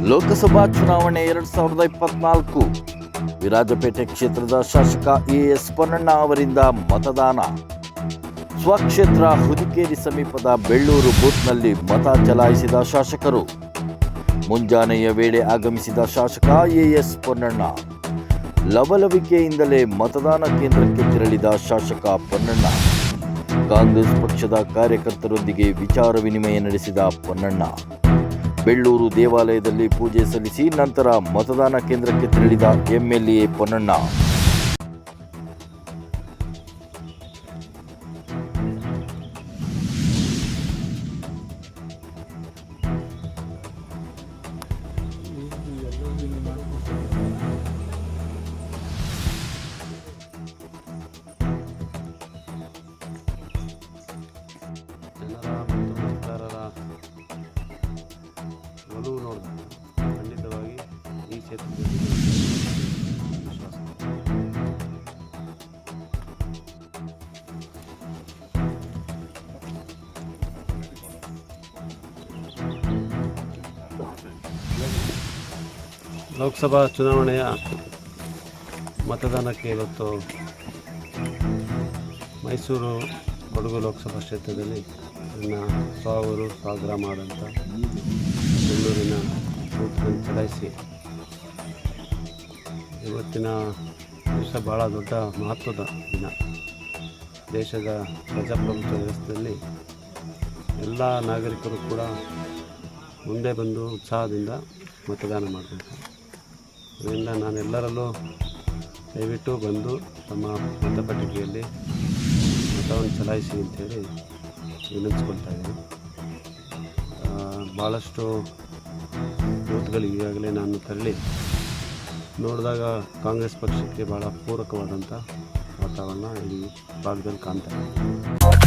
ಲೋಕಸಭಾ ಚುನಾವಣೆ 2024 ವಿರಾಜಪೇಟೆ ಕ್ಷೇತ್ರದ ಶಾಸಕ ಎಎಸ್ ಪೊನ್ನಣ್ಣ ಅವರಿಂದ ಮತದಾನ. ಸ್ವಕ್ಷೇತ್ರ ಹುದಿಕೇರಿ ಸಮೀಪದ ಬೆಳ್ಳೂರು ಬೂತ್ನಲ್ಲಿ ಮತ ಚಲಾಯಿಸಿದ ಶಾಸಕರು. ಮುಂಜಾನೆಯ ವೇಳೆ ಆಗಮಿಸಿದ ಶಾಸಕ ಎಎಸ್ ಪೊನ್ನಣ್ಣ. ಲವಲವಿಕೆಯಿಂದಲೇ ಮತದಾನ ಕೇಂದ್ರಕ್ಕೆ ತೆರಳಿದ ಶಾಸಕ ಪೊನ್ನಣ್ಣ. ಕಾಂಗ್ರೆಸ್ ಪಕ್ಷದ ಕಾರ್ಯಕರ್ತರೊಂದಿಗೆ ವಿಚಾರ ವಿನಿಮಯ ನಡೆಸಿದ ಪೊನ್ನಣ್ಣ. ಬೆಳ್ಳೂರು ದೇವಾಲಯದಲ್ಲಿ ಪೂಜೆ ಸಲ್ಲಿಸಿ ನಂತರ ಮತದಾನ ಕೇಂದ್ರಕ್ಕೆ ತೆರಳಿದ ಎಂಎಲ್ಎ ಪೊನ್ನಣ್ಣ. ಜನರ ಮತ್ತು ಮತದಾರರ ಒಲವು ನೋಡಿದಾಗ ಖಂಡಿತವಾಗಿ ಈ ಕ್ಷೇತ್ರದಲ್ಲಿ ವಿಶ್ವಾಸ. ಲೋಕಸಭಾ ಚುನಾವಣೆಯ ಮತದಾನಕ್ಕೆ ಇವತ್ತು ಮೈಸೂರು ಕೊಡಗು ಲೋಕಸಭಾ ಕ್ಷೇತ್ರದಲ್ಲಿ ನನ್ನ ಸ್ವೂರು ಸ್ವಗ್ರಾಮ ಆದಂಥ ಬೆಳ್ಳೂರಿನ ಬೂತ್ನಲ್ಲಿ ಚಲಾಯಿಸಿ ಇವತ್ತಿನ ದಿವಸ ಭಾಳ ದೊಡ್ಡ ಮಹತ್ವದ ದಿನ. ದೇಶದ ಪ್ರಜಾಪ್ರಭುತ್ವ ವ್ಯವಸ್ಥೆಯಲ್ಲಿ ಎಲ್ಲ ನಾಗರಿಕರು ಕೂಡ ಮುಂದೆ ಬಂದು ಉತ್ಸಾಹದಿಂದ ಮತದಾನ ಮಾಡಬೇಕು. ಅದರಿಂದ ನಾನೆಲ್ಲರಲ್ಲೂ ದಯವಿಟ್ಟು ಬಂದು ತಮ್ಮ ಮತಪಟ್ಟಿಗೆಯಲ್ಲಿ ಮತವನ್ನು ಚಲಾಯಿಸಿ ಅಂತೇಳಿ ವಿನಂತಿಸ್ಕೊಳ್ತಾ ಇದ್ದೀನಿ. ಭಾಳಷ್ಟು ಬೂತ್ಗಳಿಗೆ ಈಗಾಗಲೇ ನಾನು ತೆರಳಿ ನೋಡಿದಾಗ ಕಾಂಗ್ರೆಸ್ ಪಕ್ಷಕ್ಕೆ ಭಾಳ ಪೂರಕವಾದಂಥ ವಾತಾವರಣ ಈ ಭಾಗದಲ್ಲಿ ಕಾಣ್ತಾ ಇದೆ.